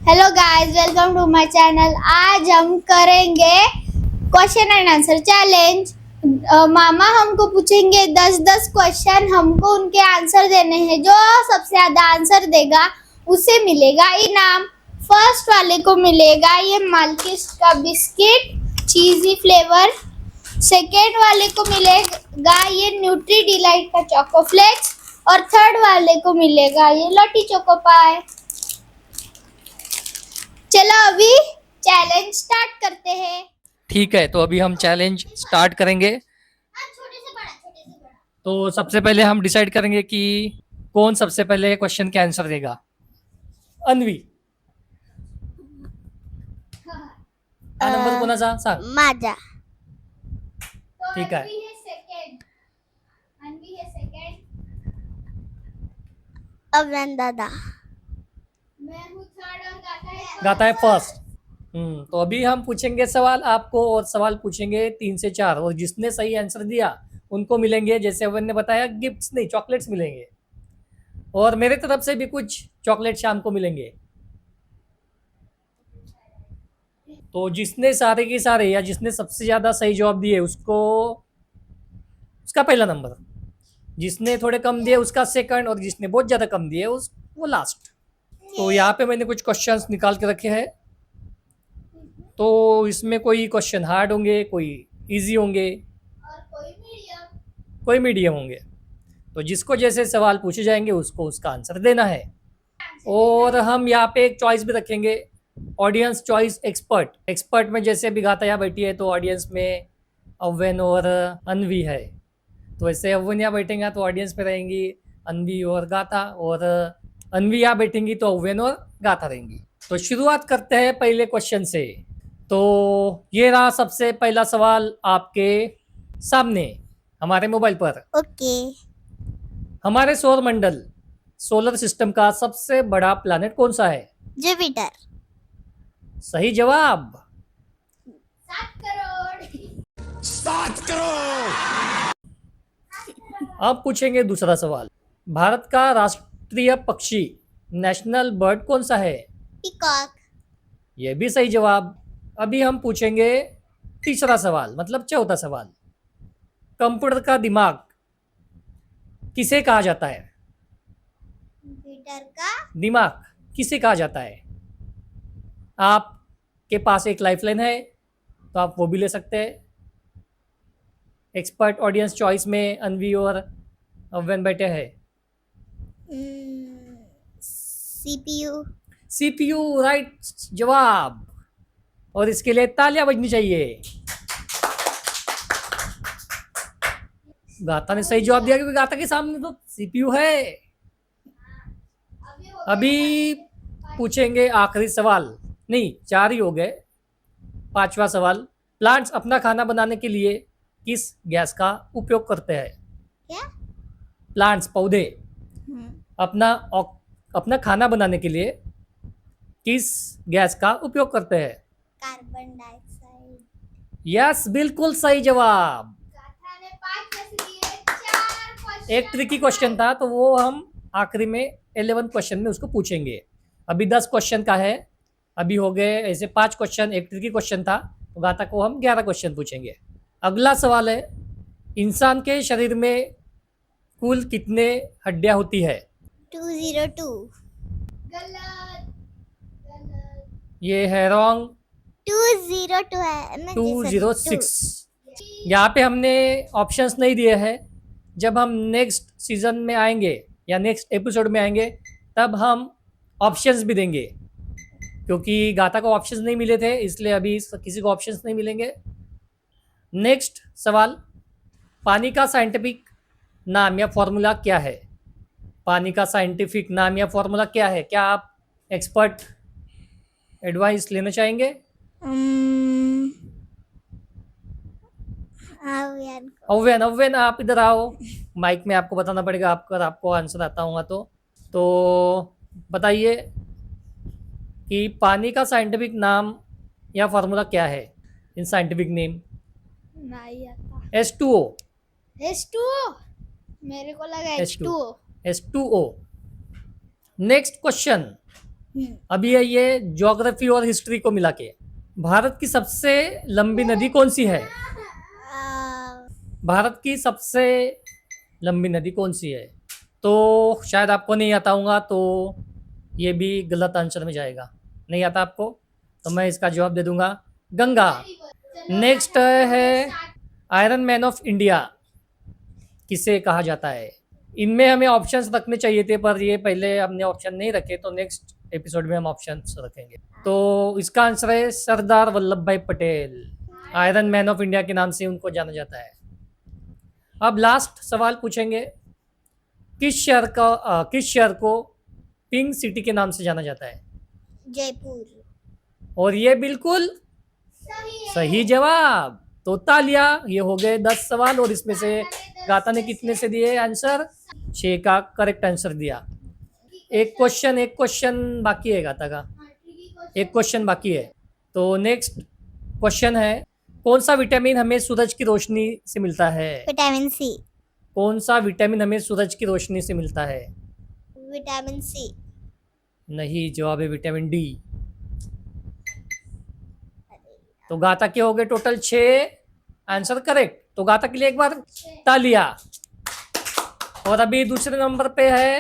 Hello guys, welcome to my channel. आज हम करेंगे क्वेश्चन एंड आंसर चैलेंज। मामा हमको पूछेंगे 10-10 क्वेश्चन, हमको उनके आंसर देने हैं। जो सबसे ज्यादा आंसर देगा उसे मिलेगा इनाम। फर्स्ट वाले को मिलेगा ये मालकिस का बिस्किट चीजी फ्लेवर। सेकेंड वाले को मिलेगा ये न्यूट्री डिलाइट का चोको फ्लेक्स और थर्ड वाले को मिलेगा ये लॉटी चोको पाई। चलो अभी चैलेंज स्टार्ट करते हैं। ठीक है, तो अभी हम चैलेंज स्टार्ट करेंगे। छोटे से बड़ा। तो सबसे पहले हम डिसाइड करेंगे कि कौन सबसे पहले क्वेश्चन के आंसर देगा। अन्वी, हा नंबर कोणाचा सांग। माझा तो ठीक है। अन्वी है सेकंड। अन्वी है सेकंड। अव्यन दादा मैं हूँ थर्ड और गाता है फर्स्ट। तो अभी हम पूछेंगे सवाल आपको और सवाल पूछेंगे 3 से 4 और जिसने सही आंसर दिया उनको मिलेंगे, जैसे अवन ने बताया, गिफ्ट्स नहीं चॉकलेट्स मिलेंगे और मेरे तरफ से भी कुछ चॉकलेट शाम को मिलेंगे। तो जिसने सारे के सारे या जिसने सबसे ज़्यादा सही जवाब दिए उसको उसका पहला नंबर, जिसने थोड़े कम दिए उसका सेकंड और जिसने बहुत ज़्यादा कम दिए उस वो लास्ट। तो यहाँ पे मैंने कुछ क्वेश्चंस निकाल के रखे हैं। तो इसमें कोई क्वेश्चन हार्ड होंगे, कोई इजी होंगे, और कोई मीडियम होंगे। तो जिसको जैसे सवाल पूछे जाएंगे उसको उसका आंसर देना है। और हम यहाँ पे एक चॉइस भी रखेंगे, ऑडियंस चॉइस एक्सपर्ट। एक्सपर्ट में जैसे अभी गाता यहाँ बैठी है तो ऑडियंस में अव्वन और अन्वी है। तो ऐसे अव्वन यहाँ बैठेंगे तो ऑडियंस में रहेंगी अन्वी और गाता, और अन्वी यहाँ बैठेंगी तो अव्वन और गाता रहेंगी। तो शुरुआत करते हैं पहले क्वेश्चन से। तो ये रहा सबसे पहला सवाल आपके सामने हमारे मोबाइल पर। ओके। हमारे सौर मंडल सोलर सिस्टम का सबसे बड़ा प्लैनेट कौन सा है? जुपिटर। सही जवाब। 7 करोड़। अब पूछेंगे दूसरा सवाल। भारत का राष्ट्रीय पक्षी नेशनल बर्ड कौन सा है? पीकॉक। यह भी सही जवाब। अभी हम पूछेंगे तीसरा सवाल, मतलब चौथा सवाल। कंप्यूटर का दिमाग किसे कहा जाता है? कंप्यूटर का दिमाग किसे कहा जाता है? आपके पास एक लाइफलाइन है तो आप वो भी ले सकते हैं। एक्सपर्ट ऑडियंस चॉइस में अन्वी और अव्वन बैठे हैं। सीपीयू। सीपीयू राइट जवाब, और इसके लिए तालियां बजनी चाहिए। गाता ने सही जवाब दिया क्योंकि गाता के सामने तो सीपीयू है। अभी पूछेंगे आखिरी सवाल, नहीं 4 ही हो गए, 5वां सवाल। प्लांट्स अपना खाना बनाने के लिए किस गैस का उपयोग करते हैं? क्या? प्लांट्स पौधे अपना खाना बनाने के लिए किस गैस का उपयोग करते हैं? Carbon dioxide. यस, बिल्कुल सही जवाब। गाथा ने 5 में से दिए 4 क्वेश्चन। एक ट्रिकी क्वेश्चन था तो वो हम आखिरी में 11 क्वेश्चन में उसको पूछेंगे। अभी 10 क्वेश्चन का है। अभी हो गए ऐसे 5 क्वेश्चन, एक ट्रिकी क्वेश्चन था, तो गाता को हम 11 क्वेश्चन पूछेंगे। अगला सवाल है, इंसान के शरीर में कुल कितने हड्डियां होती है? 202। गलत। ये है रॉन्ग, 202 है ना? 206। यहाँ पे हमने ऑप्शंस नहीं दिए हैं। जब हम नेक्स्ट सीजन में आएंगे या नेक्स्ट एपिसोड में आएंगे तब हम ऑप्शंस भी देंगे, क्योंकि गाता को ऑप्शंस नहीं मिले थे इसलिए अभी किसी को ऑप्शंस नहीं मिलेंगे। नेक्स्ट सवाल, पानी का साइंटिफिक नाम या फॉर्मूला क्या है? पानी का साइंटिफिक नाम या फॉर्मूला क्या है? क्या आप एक्सपर्ट एडवाइस लेना चाहेंगे? अव्वन, अव्वन आप इधर आओ, माइक में आपको बताना पड़ेगा आपको आंसर आता होगा तो बताइए कि पानी का साइंटिफिक नाम या फॉर्मूला क्या है? In scientific name. नहीं आता। H2O। H2O। मेरे को लगा H2O। H2O। नेक्स्ट क्वेश्चन, अभी है ये ज्योग्राफी और हिस्ट्री को मिला के। भारत की सबसे लंबी नदी कौन सी है? भारत की सबसे लंबी नदी कौन सी है? तो शायद आपको नहीं आता होगा, तो ये भी गलत आंसर में जाएगा। नहीं आता आपको तो मैं इसका जवाब दे दूंगा, गंगा। नेक्स्ट है आयरन मैन ऑफ इंडिया किसे कहा जाता है? इनमें हमें ऑप्शंस रखने चाहिए थे, पर ये पहले हमने ऑप्शन नहीं रखे, तो नेक्स्ट एपिसोड में हम ऑप्शंस रखेंगे। तो इसका आंसर है सरदार वल्लभ भाई Patel. Iron man of India के नाम से उनको जाना जाता है। अब लास्ट सवाल पूछेंगे, किस शहर को पिंक सिटी के नाम से जाना जाता है? जयपुर। और ये बिल्कुल सही जवाब। तो तालियां, ये हो गए 10 सवाल, और इसमें से गाता ने कितने से दिए आंसर? 6 का करेक्ट आंसर दिया। एक क्वेश्चन बाकी है गाता का, एक क्वेश्चन बाकी है। तो नेक्स्ट क्वेश्चन है, कौन सा विटामिन हमें सूरज की रोशनी से मिलता है? Vitamin C. कौन सा विटामिन हमें सूरज की रोशनी से मिलता है? Vitamin C. नहीं, जवाब है विटामिन डी। तो गाता के हो गए टोटल 6 आंसर करेक्ट। तो गाता के लिए एक बार तालियां। और अभी दूसरे नंबर पे है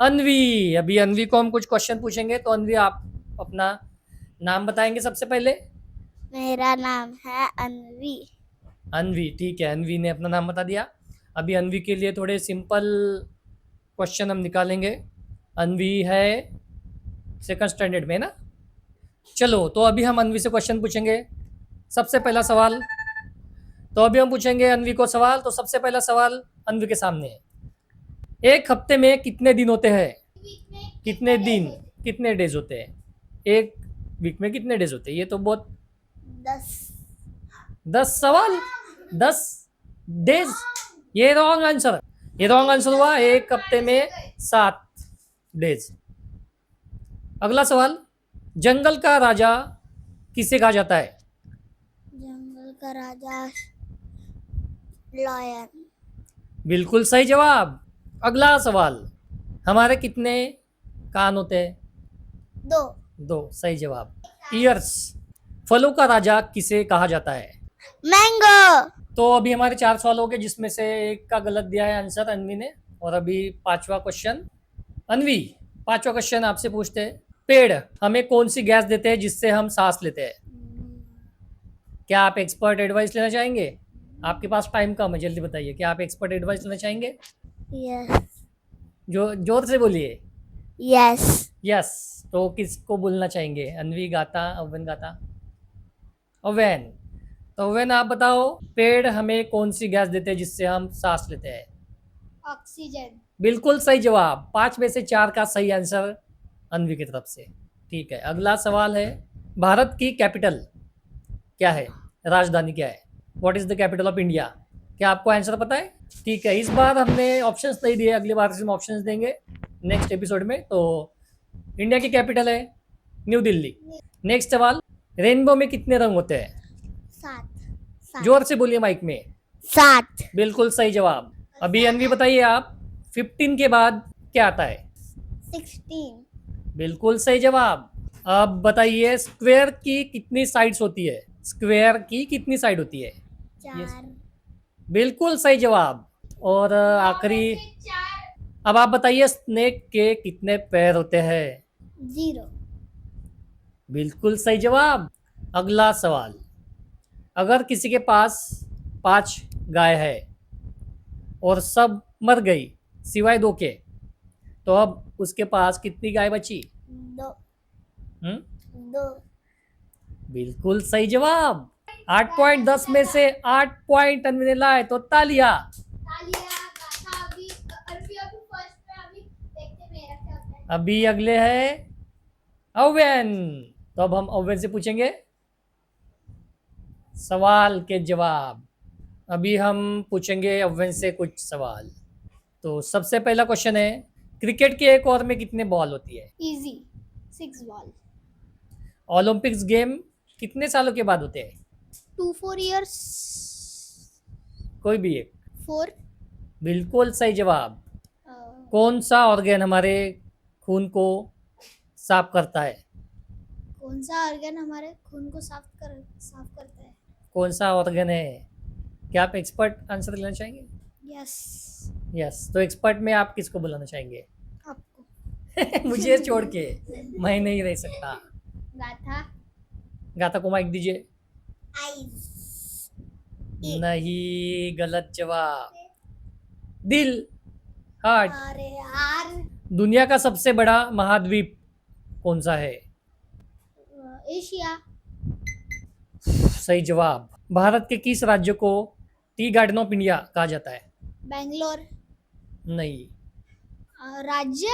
अनवी। अभी अनवी को हम कुछ क्वेश्चन पूछेंगे। तो अनवी, आप अपना नाम बताएंगे सबसे पहले? मेरा नाम है अनवी। अनवी, ठीक है, अनवी ने अपना नाम बता दिया। अभी अनवी के लिए थोड़े सिंपल क्वेश्चन हम निकालेंगे। अनवी है 2nd स्टैंडर्ड में ना। चलो, तो अभी हम अनवी से क्वेश्चन पूछेंगे। सबसे पहला सवाल, तो अभी हम पूछेंगे अनवी को सवाल। तो सबसे पहला सवाल अनवी के सामने है, एक हफ्ते में कितने दिन होते हैं? कितने दिन, कितने डेज होते हैं? एक वीक में कितने डेज होते हैं? ये तो बहुत 10 सवाल, 10 डेज। ये रॉन्ग आंसर, ये रॉन्ग आंसर हुआ। एक हफ्ते में 7 डेज। अगला सवाल, जंगल का राजा किसे कहा जाता है? जंगल का राजा लायन। बिल्कुल सही जवाब। अगला सवाल, हमारे कितने कान होते हैं? 2। सही जवाब। ईयर्स। फलों का राजा किसे कहा जाता है? मैंगो। तो अभी हमारे 4 सवाल हो गए, जिसमें से एक का गलत दिया है आंसर अनवी ने। और अभी 5वां क्वेश्चन, अनवी 5वां क्वेश्चन आपसे पूछते हैं, पेड़ हमें कौन सी गैस देते हैं जिससे हम सांस लेते हैं? क्या आप एक्सपर्ट एडवाइस लेना चाहेंगे? आपके पास टाइम कम है, जल्दी बताइए, क्या आप एक्सपर्ट एडवाइस लेना चाहेंगे? यस। जो जोर से बोलिए। यस। यस। तो किसको बोलना चाहेंगे? अनवी, गाता, अवन? गाता, अवन। तो अवन, आप बताओ, पेड़ हमें कौन सी गैस देते हैं जिससे हम सांस लेते हैं? ऑक्सीजन। बिल्कुल सही जवाब। 5 में से 4 का सही आंसर अनवी की तरफ से। ठीक है, अगला सवाल है, भारत की कैपिटल क्या है? राजधानी क्या है? What is the capital of India? क्या आपको आंसर पता है? ठीक है, इस बार हमने ऑप्शंस नहीं दिए, अगली बार से हम ऑप्शंस देंगे नेक्स्ट एपिसोड में। तो इंडिया की कैपिटल है न्यू दिल्ली। नेक्स्ट सवाल, रेनबो में कितने रंग होते हैं? 7। जोर से बोलिए माइक में। 7। बिल्कुल सही जवाब। अभी अनवी बताइए आप, 15 के बाद क्या आता है? 16। बिल्कुल सही जवाब। अब बताइए, स्क्वायर की कितनी साइड्स होती है? स्क्वायर की कितनी साइड होती है? 4। बिल्कुल सही जवाब। और आखिरी, अब आप बताइए, स्नेक के कितने पैर होते हैं? 0। बिल्कुल सही जवाब। अगला सवाल, अगर किसी के पास 5 गाय है और सब मर गई सिवाय 2 के, तो अब उसके पास कितनी गाय बची? 2। 2। बिल्कुल सही जवाब। 8 पॉइंट, 10 में से 8 पॉइंट अनवी ने लाए, तो तालियां। अभी अगले है अवन। तो अब हम अवन से पूछेंगे सवाल के जवाब। अभी हम पूछेंगे अवन से कुछ सवाल। तो सबसे पहला क्वेश्चन है, क्रिकेट के एक ओवर में कितने बॉल होती है? Easy 6 ball. ओलंपिक्स गेम कितने सालों के बाद होते हैं? 2-4 years। कोई भी एक। 4। बिल्कुल सही जवाब। कौन सा ऑर्गन हमारे खून को साफ करता है? कौन सा ऑर्गन हमारे खून को साफ करता है? कौन सा ऑर्गन है? क्या आप एक्सपर्ट आंसर देना चाहेंगे? यस, यस, तो एक्सपर्ट में आप किसको बुलाना चाहेंगे? आपको। मुझे छोड़ के मैं नहीं रह सकता। गाथा। गाथा को माइक दीजिए। Eyes. नहीं, गलत जवाब। दिल, हार्ट। अरे यार. दुनिया का सबसे बड़ा महाद्वीप कौन सा है? एशिया। सही जवाब। भारत के किस राज्य को टी गार्डन ऑफ इंडिया कहा जाता है? बेंगलोर। नहीं। राज्य,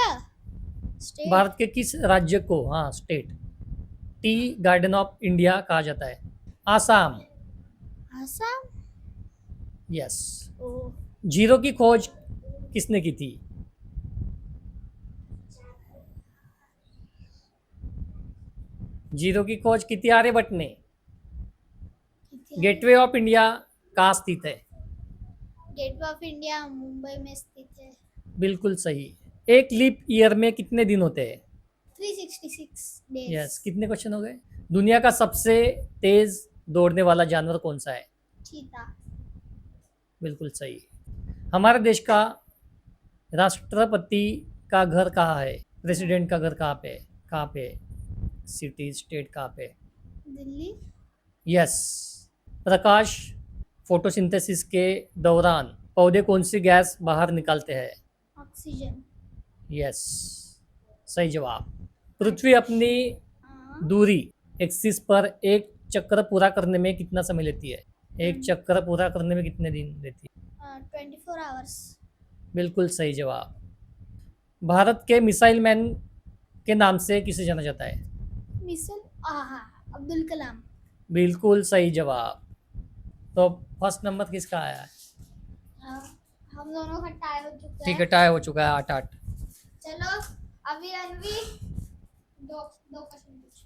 स्टेट। भारत के किस राज्य को, हाँ state, tea garden of India कहा जाता है? आसाम। असम। यस। ओ, जीरो की खोज किसने की थी? जीरो की खोज की थी आर्यभट्ट ने। गेटवे ऑफ इंडिया कहाँ स्थित है? गेटवे ऑफ इंडिया मुंबई में स्थित है। बिल्कुल सही। एक लीप ईयर में कितने दिन होते हैं? 366 डेज। यस। कितने क्वेश्चन हो गए? दुनिया का सबसे तेज दौड़ने वाला जानवर कौन सा है? चीता। बिल्कुल सही। हमारे देश का राष्ट्रपति का घर कहाँ है? प्रेसिडेंट का घर कहाँ पे है? कहाँ पे है? सिटी, स्टेट कहाँ पे है? दिल्ली। यस। प्रकाश फोटोसिंथेसिस के दौरान पौधे कौन सी गैस बाहर निकालते हैं? ऑक्सीजन। यस, सही जवाब। पृथ्वी अपनी दूरी एक्सिस पर एक चक्कर पूरा करने में कितना समय लेती है? एक चक्कर पूरा करने में कितने दिन लेती है? 24 आवर्स। बिल्कुल सही जवाब। भारत के मिसाइल मैन के नाम से किसे जाना जाता है? मिसल अब्दुल कलाम। बिल्कुल सही जवाब। तो फर्स्ट नंबर किसका आया है? हम दोनों का टाई हो चुका ठीक है। है, टाई हो चुका है 8-8। चलो अभी अनवी दो क्वेश्चन पूछ।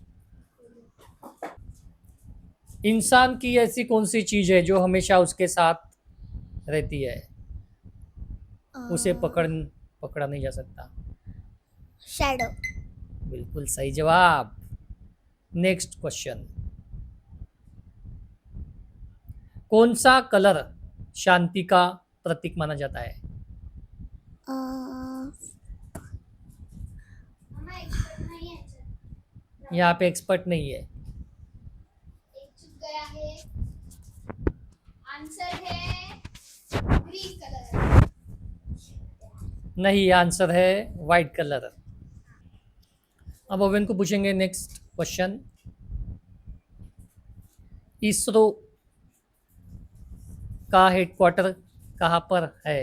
इंसान की ऐसी कौन सी चीज है जो हमेशा उसके साथ रहती है, उसे पकड़ा नहीं जा सकता? Shadow. बिल्कुल सही जवाब। Next question. कौन सा कलर शांति का प्रतीक माना जाता है? हमें एक्सपर्ट नहीं है सर। यहाँ पे एक्सपर्ट नहीं है। एक चुक गया है। आंसर है ग्रीन कलर। नहीं, आंसर है वाइट कलर। अब ओवेन को पूछेंगे नेक्स्ट क्वेश्चन। इसरो का हेडक्वार्टर कहाँ पर है?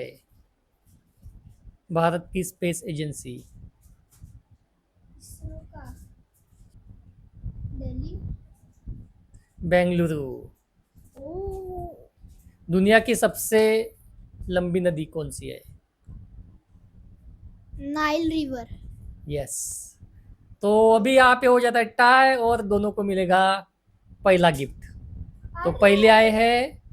भारत की स्पेस एजेंसी। इसरो का दिल्ली। बेंगलुरु। ओ, दुनिया की सबसे लंबी नदी कौन सी है? Nile river. यस। तो अभी यहाँ पे हो जाता है टाई और दोनों को मिलेगा पहला गिफ्ट। तो पहले आए हैं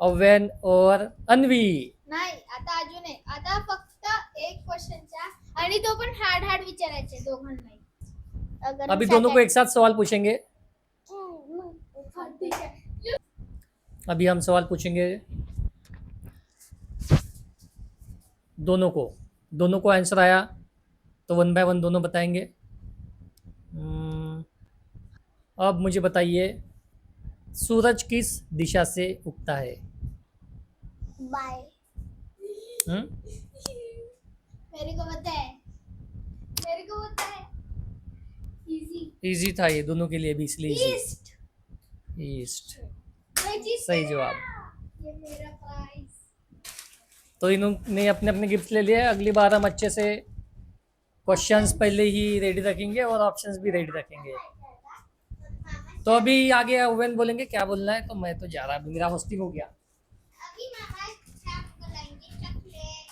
ओवेन और अन्वी। नाही, आता अजून आहे. आता फक्त एक क्वेश्चनचा आणि तो पण हार्ड हार्ड विचारायचे दोघांनाही. अगर अभी दोनों को एक साथ सवाल पूछेंगे। हाँ, ठीक है. अभी हम सवाल पूछेंगे दोनों को आंसर आया तो 1 बाय 1 दोनों बताएंगे। अब मुझे बताइए, सूरज किस दिशा से उगता है? Bye. मेरे को पता है. इजी था ये दोनों के लिए भी, इसलिए ईस्ट. ईस्ट। मैं जीत सही गया. जवाब। ये मेरा प्राइज. तो इन्होंने अपने अपने गिफ्ट ले लिए। अगली बार हम अच्छे से क्वेश्चंस पहले ही रेडी रखेंगे और ऑप्शंस भी रेडी रखेंगे। तो अभी आगे ओवेन बोलेंगे क्या बोलना है, तो मैं तो जा रहा, अभी मेरा होस्टिंग हो गया। अभी मामा स्टार्ट कराएंगे चॉकलेट.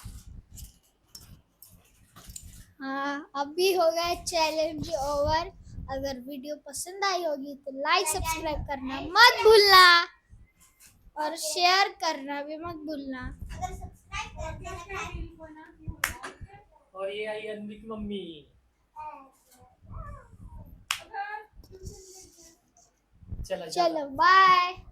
हाँ, अभी हो गया चैलेंज ओवर. अगर वीडियो पसंद आई होगी तो लाइक सब्सक्राइब करना मत भूलना और शेयर करना भी मत भूलना. अगर सब्सक्राइब करना है और ये आई अन्वी की मम्मी। चलो चलो बाय.